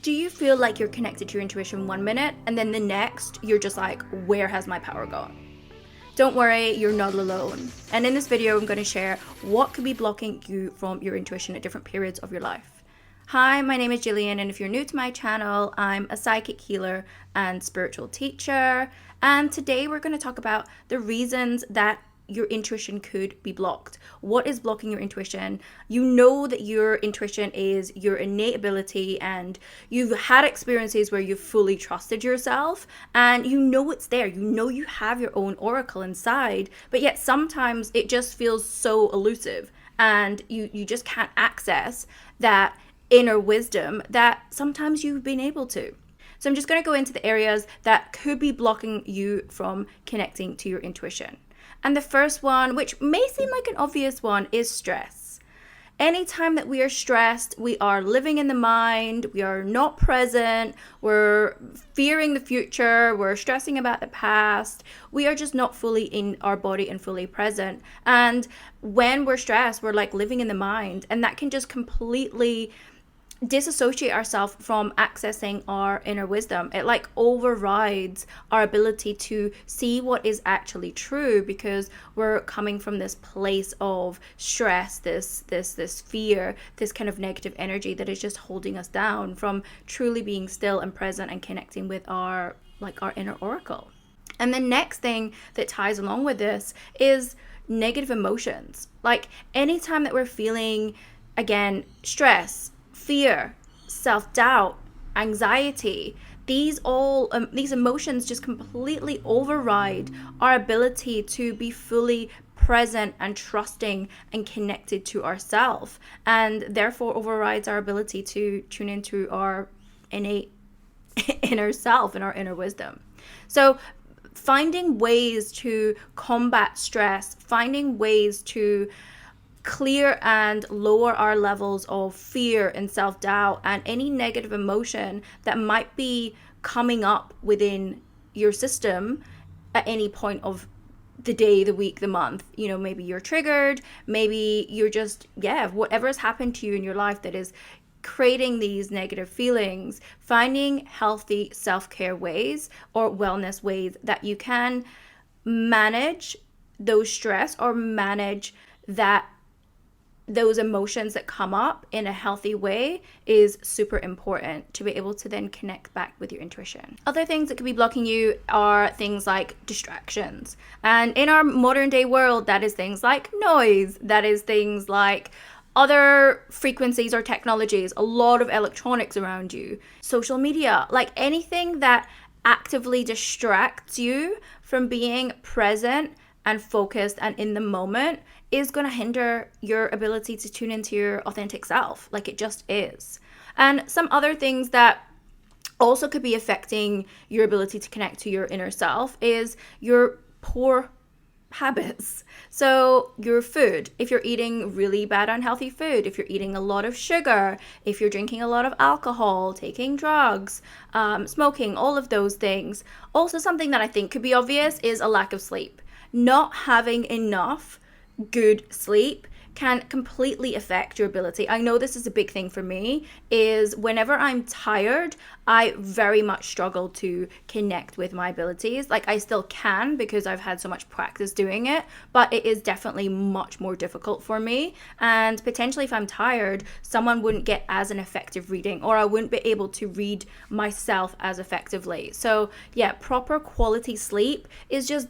Do you feel like you're connected to your intuition 1 minute and then the next you're just like, where has my power gone? Don't worry, you're not alone. And in this video, I'm going to share what could be blocking you from your intuition at different periods of your life. Hi, my name is Jillian, and if you're new to my channel, I'm a psychic healer and spiritual teacher. And today we're going to talk about the reasons that your intuition could be blocked. What is blocking your intuition? You know that your intuition is your innate ability, and you've had experiences where you've fully trusted yourself and you know it's there. You know you have your own oracle inside, but yet sometimes it just feels so elusive and you just can't access that inner wisdom that sometimes you've been able to. So I'm just going to go into the areas that could be blocking you from connecting to your intuition. And the first one, which may seem like an obvious one, is stress. Anytime that we are stressed, we are living in the mind, we are not present, we're fearing the future, we're stressing about the past, we are just not fully in our body and fully present. And when we're stressed, we're like living in the mind, and that can just completely disassociate ourselves from accessing our inner wisdom. It like overrides our ability to see what is actually true, because we're coming from this place of stress, this fear, this kind of negative energy that is just holding us down from truly being still and present and connecting with our inner oracle. And the next thing that ties along with this is negative emotions. Like anytime that we're feeling, again, stress, fear, self-doubt, anxiety, these emotions just completely override our ability to be fully present and trusting and connected to ourselves, and therefore overrides our ability to tune into our innate inner self and our inner wisdom. So finding ways to combat stress, finding ways to clear and lower our levels of fear and self-doubt and any negative emotion that might be coming up within your system at any point of the day, the week, the month. You know, maybe you're triggered, maybe you're just, whatever has happened to you in your life that is creating these negative feelings. Finding healthy self-care ways or wellness ways that you can manage those stress or manage those emotions that come up in a healthy way is super important to be able to then connect back with your intuition. Other things that could be blocking you are things like distractions. And in our modern day world, that is things like noise, that is things like other frequencies or technologies, a lot of electronics around you, social media, like anything that actively distracts you from being present and focused and in the moment is going to hinder your ability to tune into your authentic self. Like it just is. And some other things that also could be affecting your ability to connect to your inner self is your poor habits. So your food, if you're eating really bad unhealthy food, if you're eating a lot of sugar, if you're drinking a lot of alcohol, taking drugs, smoking, all of those things. Also, something that I think could be obvious is a lack of sleep. Not having enough good sleep can completely affect your ability. I know this is a big thing for me, is whenever I'm tired, I very much struggle to connect with my abilities. Like I still can because I've had so much practice doing it, but it is definitely much more difficult for me. And potentially if I'm tired, someone wouldn't get as an effective reading, or I wouldn't be able to read myself as effectively. So yeah, proper quality sleep is just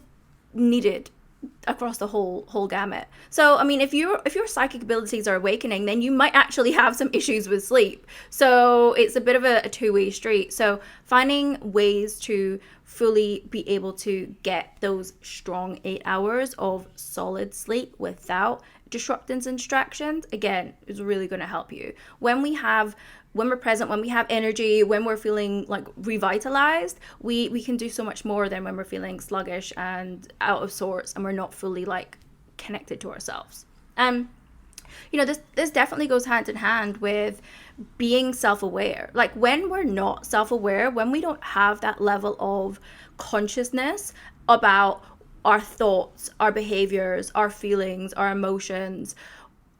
needed across the whole gamut. So I mean, if your psychic abilities are awakening, then you might actually have some issues with sleep. So it's a bit of a two-way street. So finding ways to fully be able to get those strong 8 hours of solid sleep without disruptions and distractions, again, is really going to help you. When we're present, when we have energy, when we're feeling like revitalized, we can do so much more than when we're feeling sluggish and out of sorts and we're not fully like connected to ourselves. And you know, this definitely goes hand in hand with being self-aware. Like when we're not self-aware, when we don't have that level of consciousness about our thoughts, our behaviors, our feelings, our emotions,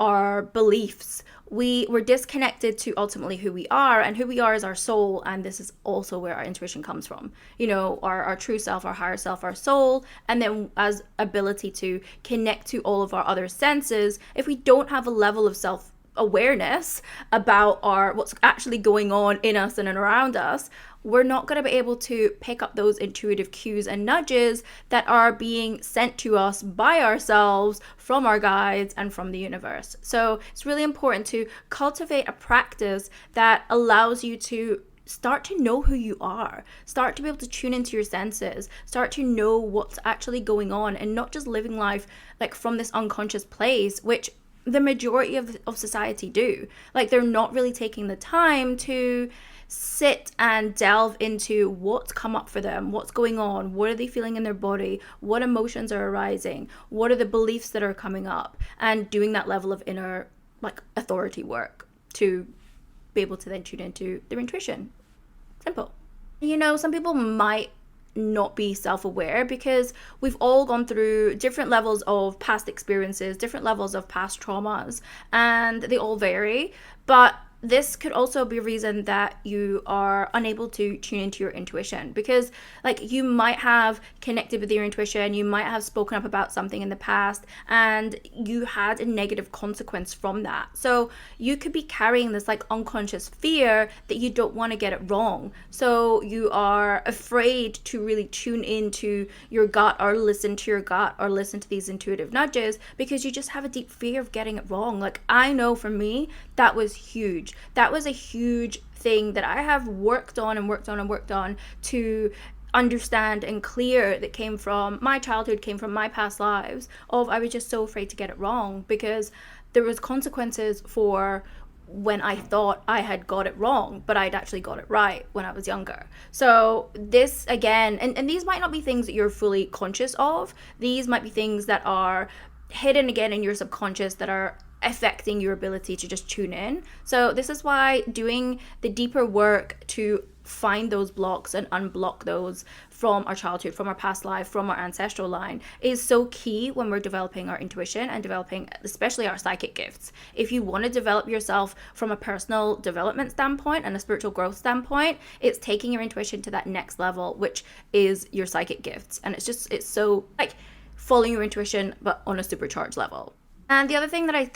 our beliefs. We're disconnected to ultimately who we are, and who we are is our soul. And this is also where our intuition comes from, our true self, our higher self, our soul, and then as ability to connect to all of our other senses. If we don't have a level of self awareness about what's actually going on in us and around us, we're not going to be able to pick up those intuitive cues and nudges that are being sent to us by ourselves, from our guides, and from the universe. So it's really important to cultivate a practice that allows you to start to know who you are, start to be able to tune into your senses, start to know what's actually going on, and not just living life like from this unconscious place, which the majority of society do. Like, they're not really taking the time to sit and delve into what's come up for them, what's going on, what are they feeling in their body, what emotions are arising, what are the beliefs that are coming up, and doing that level of inner authority work to be able to then tune into their intuition. Simple. Some people might not be self-aware because we've all gone through different levels of past experiences, different levels of past traumas, and they all vary. But this could also be a reason that you are unable to tune into your intuition, because you might have connected with your intuition, you might have spoken up about something in the past, and you had a negative consequence from that. So you could be carrying this unconscious fear that you don't want to get it wrong. So you are afraid to really tune into your gut, or listen to your gut, or listen to these intuitive nudges, because you just have a deep fear of getting it wrong. I know for me, that was huge. That was a huge thing that I have worked on to understand and clear, that came from my childhood, came from my past lives, of I was just so afraid to get it wrong, because there was consequences for when I thought I had got it wrong, but I'd actually got it right when I was younger. So this again, and these might not be things that you're fully conscious of. These might be things that are hidden again in your subconscious that are affecting your ability to just tune in. So this is why doing the deeper work to find those blocks and unblock those from our childhood, from our past life, from our ancestral line, is so key when we're developing our intuition and developing especially our psychic gifts. If you want to develop yourself from a personal development standpoint and a spiritual growth standpoint, it's taking your intuition to that next level, which is your psychic gifts. And it's so following your intuition but on a supercharged level. And the other thing that I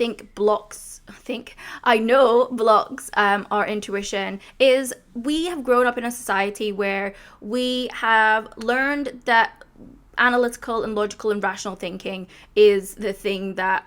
know blocks our intuition is we have grown up in a society where we have learned that analytical and logical and rational thinking is the thing that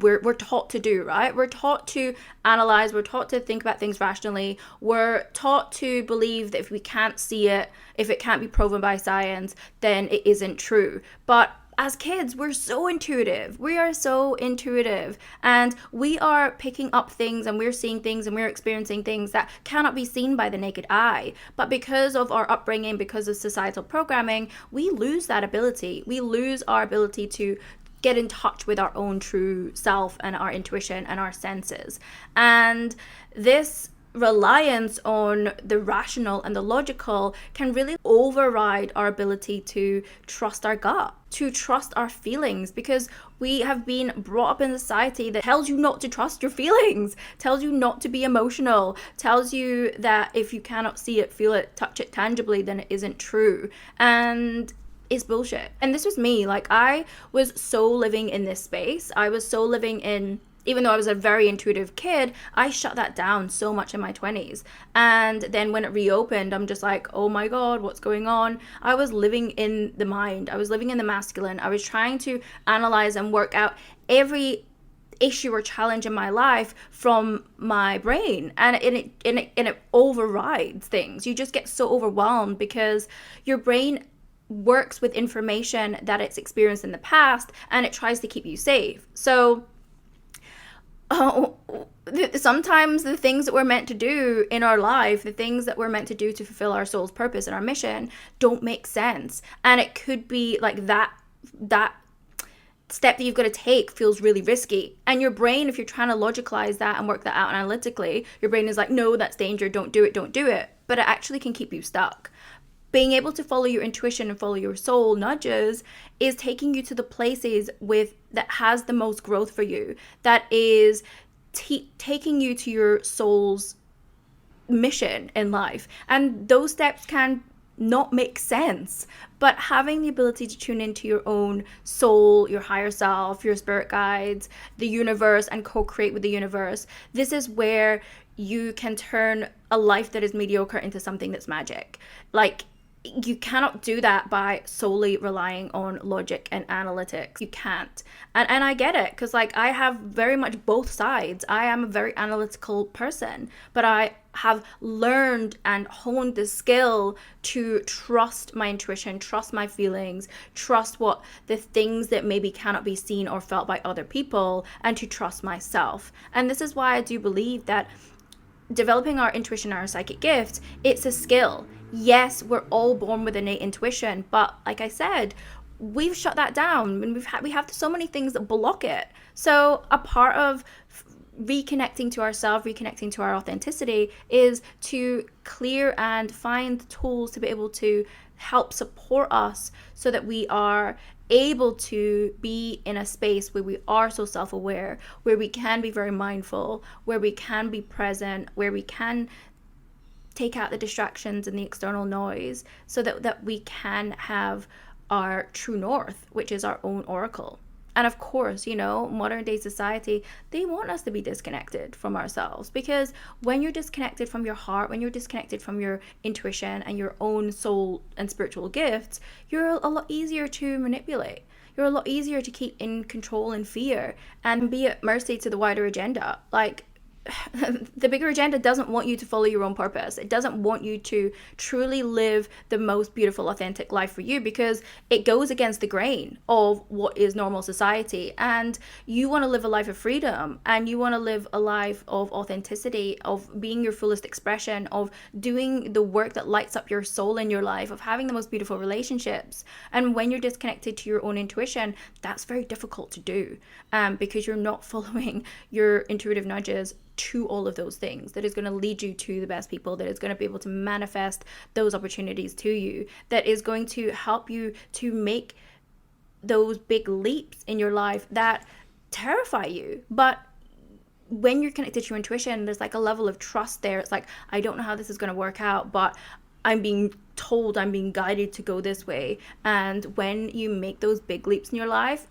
we're taught to do, right? We're taught to analyze, we're taught to think about things rationally, we're taught to believe that if we can't see it, if it can't be proven by science, then it isn't true. But as kids, we're so intuitive. We are so intuitive, and we are picking up things, and we're seeing things, and we're experiencing things that cannot be seen by the naked eye. But because of our upbringing, because of societal programming, we lose that ability. We lose our ability to get in touch with our own true self and our intuition and our senses. And this reliance on the rational and the logical can really override our ability to trust our gut, to trust our feelings, because we have been brought up in a society that tells you not to trust your feelings, tells you not to be emotional, tells you that if you cannot see it, feel it, touch it tangibly, then it isn't true. And it's bullshit. And this was me. I was so living in this space. I was so living in, even though I was a very intuitive kid, I shut that down so much in my 20s. And then when it reopened, I'm just like, oh my God, what's going on? I was living in the mind. I was living in the masculine. I was trying to analyze and work out every issue or challenge in my life from my brain. And it overrides things. You just get so overwhelmed because your brain works with information that it's experienced in the past, and it tries to keep you safe. So sometimes the things that we're meant to do in our life, the things that we're meant to do to fulfill our soul's purpose and our mission, don't make sense. And it could be that step that you've got to take feels really risky. And your brain, if you're trying to logicalize that and work that out analytically, your brain is like, no, that's danger, don't do it. But it actually can keep you stuck. Being able to follow your intuition and follow your soul nudges is taking you to the places that has the most growth for you, that is taking you to your soul's mission in life. And those steps can not make sense, but having the ability to tune into your own soul, your higher self, your spirit guides, the universe, and co-create with the universe, this is where you can turn a life that is mediocre into something that's magic. Like, you cannot do that by solely relying on logic and analytics. You can't. And I get it, because like I have very much both sides. I am a very analytical person, but I have learned and honed the skill to trust my intuition, trust my feelings, trust what the things that maybe cannot be seen or felt by other people, and to trust myself. And this is why I do believe that developing our intuition, our psychic gifts, it's a skill. Yes, we're all born with innate intuition, but like I said, we've shut that down, and we have so many things that block it. So a part of reconnecting to ourselves, reconnecting to our authenticity, is to clear and find tools to be able to help support us so that we are able to be in a space where we are so self-aware, where we can be very mindful, where we can be present, where we can take out the distractions and the external noise, so that we can have our true north, which is our own oracle. And of course, modern day society, they want us to be disconnected from ourselves, because when you're disconnected from your heart, when you're disconnected from your intuition and your own soul and spiritual gifts, you're a lot easier to manipulate. You're a lot easier to keep in control and fear and be at mercy to the wider agenda. Like, the bigger agenda doesn't want you to follow your own purpose. It doesn't want you to truly live the most beautiful, authentic life for you, because it goes against the grain of what is normal society. And you want to live a life of freedom, and you want to live a life of authenticity, of being your fullest expression, of doing the work that lights up your soul in your life, of having the most beautiful relationships. And when you're disconnected to your own intuition, that's very difficult to do, because you're not following your intuitive nudges to all of those things that is going to lead you to the best people, that is going to be able to manifest those opportunities to you, that is going to help you to make those big leaps in your life that terrify you. But when you're connected to your intuition, there's like a level of trust there. It's like, I don't know how this is going to work out, but I'm being told, I'm being guided to go this way. And when you make those big leaps in your life,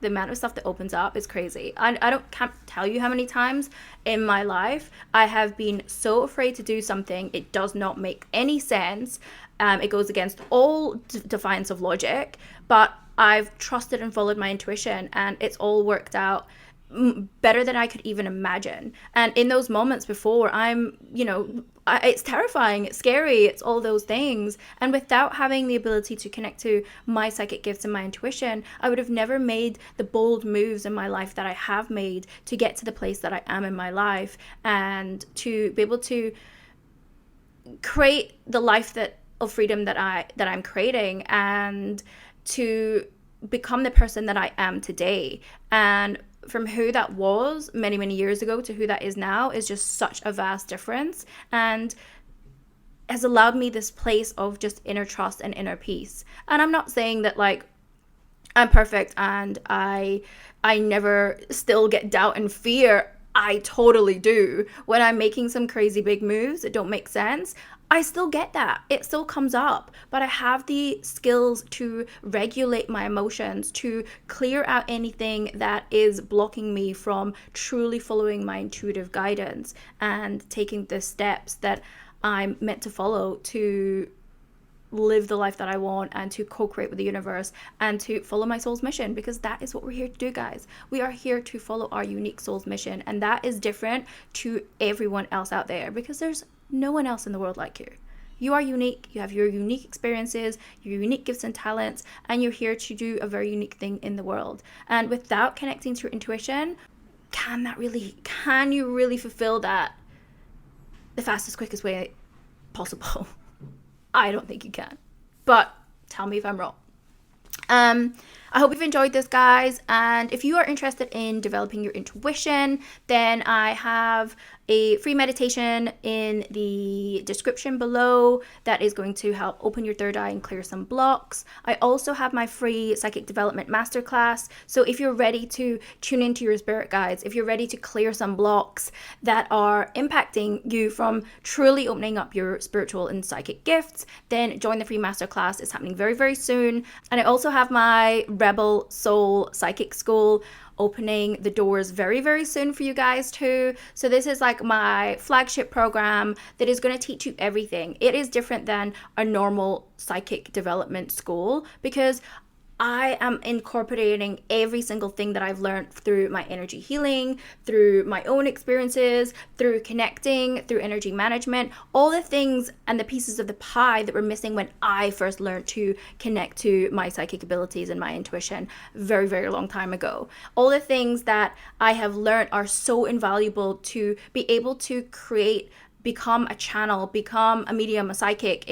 the amount of stuff that opens up is crazy. I can't tell you how many times in my life I have been so afraid to do something. It does not make any sense. It goes against all defiance of logic, but I've trusted and followed my intuition, and it's all worked out better than I could even imagine. And in those moments before, it's terrifying, it's scary, it's all those things. And without having the ability to connect to my psychic gifts and my intuition, I would have never made the bold moves in my life that I have made to get to the place that I am in my life, and to be able to create the life of freedom that I'm creating, and to become the person that I am today. And from who that was many, many years ago to who that is now is just such a vast difference, and has allowed me this place of just inner trust and inner peace. And I'm not saying that like I'm perfect and I never still get doubt and fear. I totally do. When I'm making some crazy big moves that don't make sense, I still get that. It still comes up. But I have the skills to regulate my emotions, to clear out anything that is blocking me from truly following my intuitive guidance and taking the steps that I'm meant to follow to live the life that I want, and to co-create with the universe, and to follow my soul's mission, because that is what we're here to do, guys. We are here to follow our unique soul's mission, and that is different to everyone else out there, because there's no one else in the world like you. You are unique. You have your unique experiences, your unique gifts and talents, and you're here to do a very unique thing in the world. And without connecting to your intuition, can you really fulfill that the fastest, quickest way possible? I don't think you can, but tell me if I'm wrong. I hope you've enjoyed this, guys. And if you are interested in developing your intuition, then I have a free meditation in the description below that is going to help open your third eye and clear some blocks. I also have my free psychic development masterclass. So if you're ready to tune into your spirit guides, if you're ready to clear some blocks that are impacting you from truly opening up your spiritual and psychic gifts, then join the free masterclass. It's happening very, very soon. And I also have my Rebel Soul Psychic School opening the doors very, very soon for you guys too. So this is like my flagship program that is going to teach you everything. It is different than a normal psychic development school because I am incorporating every single thing that I've learned through my energy healing, through my own experiences, through connecting, through energy management, all the things and the pieces of the pie that were missing when I first learned to connect to my psychic abilities and my intuition very, very long time ago. All the things that I have learned are so invaluable to be able to become a channel, become a medium, a psychic,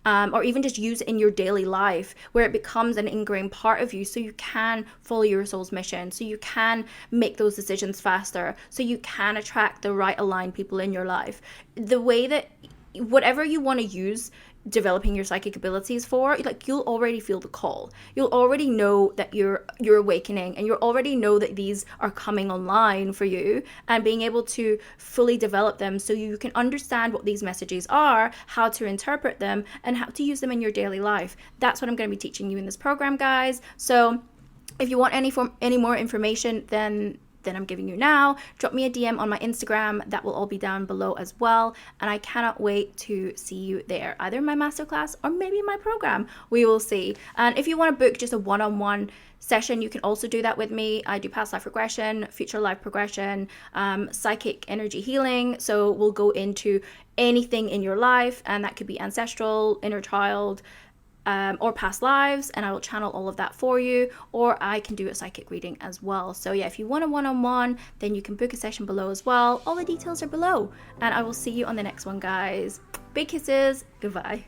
or even just use it in your daily life where it becomes an ingrained part of you so you can follow your soul's mission, so you can make those decisions faster, so you can attract the right aligned people in your life. The way that whatever you want to use developing your psychic abilities for, like, you'll already feel the call. You'll already know that you're awakening, and you'll already know that these are coming online for you, and being able to fully develop them so you can understand what these messages are, how to interpret them, and how to use them in your daily life. That's what I'm going to be teaching you in this program, guys. So if you want any more information than I'm giving you now, drop me a DM on my Instagram. That will all be down below as well. And I cannot wait to see you there, either in my masterclass or maybe my program. We will see. And if you want to book just a one-on-one session, you can also do that with me. I do past life regression, future life progression, psychic energy healing. So we'll go into anything in your life, and that could be ancestral, inner child, or past lives, and I will channel all of that for you, or I can do a psychic reading as well. So yeah, if you want a one-on-one, then you can book a session below as well. All the details are below, and I will see you on the next one, guys. Big kisses. Goodbye.